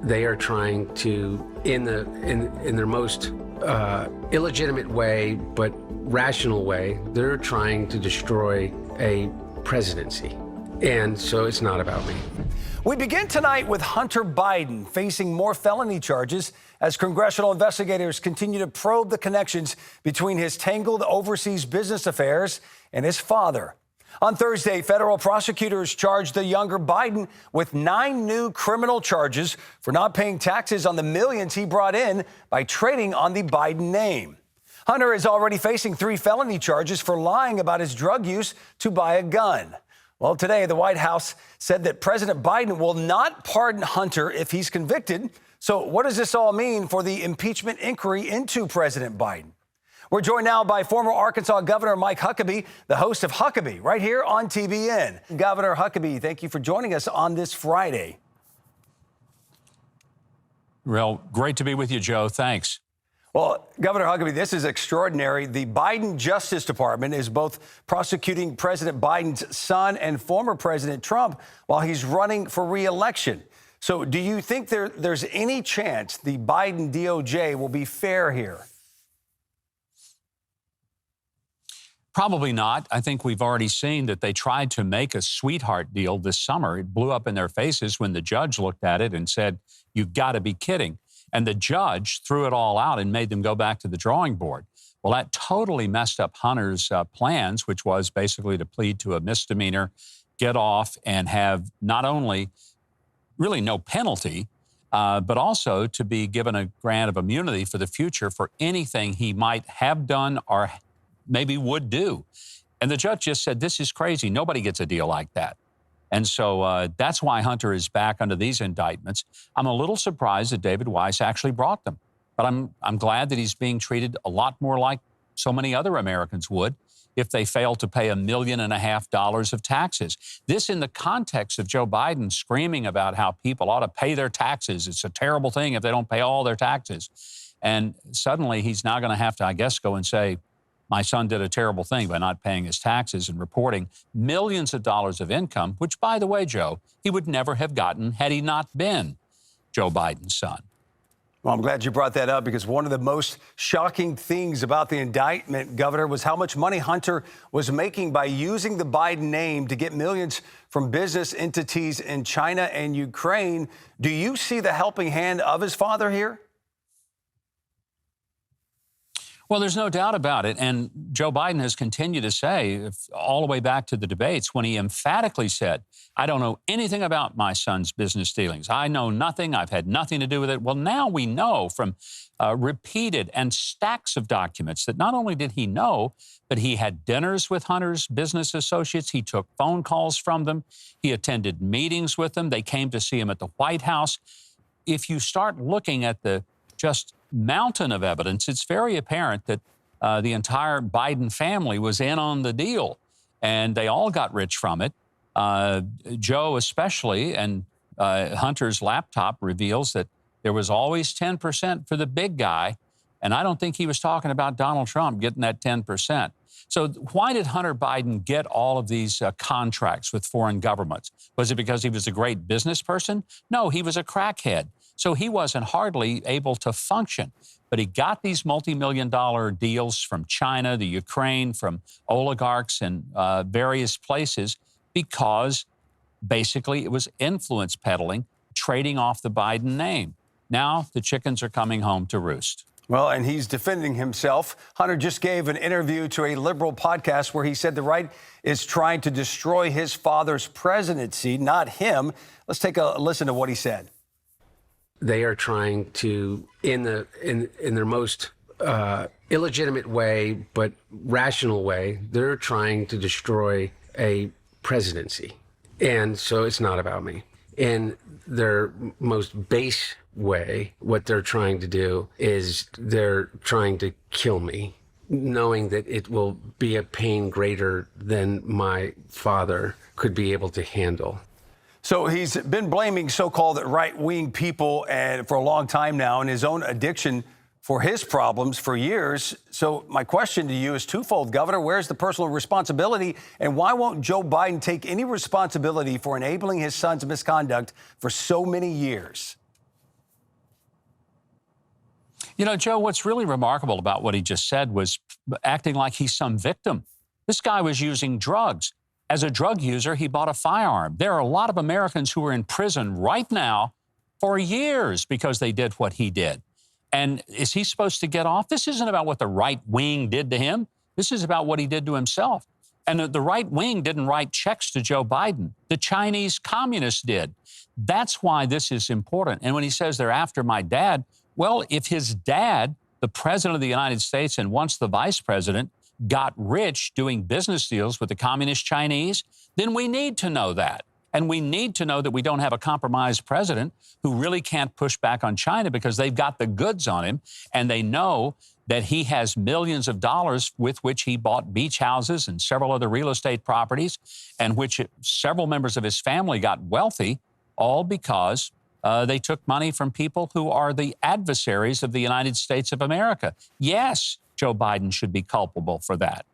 They are trying to, in their most illegitimate way, but rational way, they're trying to destroy a presidency. And so it's not about me. We begin tonight with Hunter Biden facing more felony charges as congressional investigators continue to probe the connections between his tangled overseas business affairs and his father. On Thursday, federal prosecutors charged the younger Biden with 9 new criminal charges for not paying taxes on the millions he brought in by trading on the Biden name. Hunter is already facing 3 felony charges for lying about his drug use to buy a gun. Well, today, the White House said that President Biden will not pardon Hunter if he's convicted. So what does this all mean for the impeachment inquiry into President Biden? We're joined now by former Arkansas Governor Mike Huckabee, the host of Huckabee, right here on TBN. Governor Huckabee, thank you for joining us on this Friday. Well, great to be with you, Joe. Thanks. Well, Governor Huckabee, this is extraordinary. The Biden Justice Department is both prosecuting President Biden's son and former President Trump while he's running for re-election. So do you think there's any chance the Biden DOJ will be fair here? Probably not. I think we've already seen that they tried to make a sweetheart deal this summer. It blew up in their faces when the judge looked at it and said, "You've got to be kidding." And the judge threw it all out and made them go back to the drawing board. Well, that totally messed up Hunter's plans, which was basically to plead to a misdemeanor, get off, and have not only really no penalty, but also to be given a grant of immunity for the future for anything he might have done or maybe would do. And the judge just said, this is crazy. Nobody gets a deal like that. And so that's why Hunter is back under these indictments. I'm a little surprised that David Weiss actually brought them. But I'm glad that he's being treated a lot more like so many other Americans would if they failed to pay $1.5 million of taxes. This in the context of Joe Biden screaming about how people ought to pay their taxes. It's a terrible thing if they don't pay all their taxes. And suddenly he's now going to have to, I guess, go and say, my son did a terrible thing by not paying his taxes and reporting millions of dollars of income, which, by the way, Joe, he would never have gotten had he not been Joe Biden's son. Well, I'm glad you brought that up because one of the most shocking things about the indictment, Governor, was how much money Hunter was making by using the Biden name to get millions from business entities in China and Ukraine. Do you see the helping hand of his father here? Well, there's no doubt about it. And Joe Biden has continued to say, all the way back to the debates, when he emphatically said, I don't know anything about my son's business dealings. I know nothing. I've had nothing to do with it. Well, now we know from repeated and stacks of documents that not only did he know, but he had dinners with Hunter's business associates. He took phone calls from them. He attended meetings with them. They came to see him at the White House. If you start looking at the just mountain of evidence, it's very apparent that the entire Biden family was in on the deal, and they all got rich from it. Joe especially, and Hunter's laptop reveals that there was always 10% for the big guy, and I don't think he was talking about Donald Trump getting that 10%. So why did Hunter Biden get all of these contracts with foreign governments? Was it because he was a great business person? No, he was a crackhead. So he wasn't hardly able to function. But he got these multi-million-dollar deals from China, the Ukraine, from oligarchs and various places because basically it was influence peddling, trading off the Biden name. Now the chickens are coming home to roost. Well, and he's defending himself. Hunter just gave an interview to a liberal podcast where he said the right is trying to destroy his father's presidency, not him. Let's take a listen to what he said. They are trying to, in their most illegitimate way, but rational way, they're trying to destroy a presidency. And so it's not about me. In their most base way, what they're trying to do is they're trying to kill me, knowing that it will be a pain greater than my father could be able to handle. So he's been blaming so-called right-wing people and for a long time now and his own addiction for his problems for years. So my question to you is twofold, Governor. Where's the personal responsibility? And why won't Joe Biden take any responsibility for enabling his son's misconduct for so many years? You know, Joe, what's really remarkable about what he just said was acting like he's some victim. This guy was using drugs. As a drug user, he bought a firearm. There are a lot of Americans who are in prison right now for years because they did what he did. And is he supposed to get off? This isn't about what the right wing did to him. This is about what he did to himself. And the right wing didn't write checks to Joe Biden. The Chinese communists did. That's why this is important. And when he says they're after my dad, well, if his dad, the president of the United States and once the vice president, got rich doing business deals with the communist Chinese, then we need to know that. And we need to know that we don't have a compromised president who really can't push back on China because they've got the goods on him, and they know that he has millions of dollars with which he bought beach houses and several other real estate properties, and which several members of his family got wealthy, all because they took money from people who are the adversaries of the United States of America. Yes, Joe Biden should be culpable for that.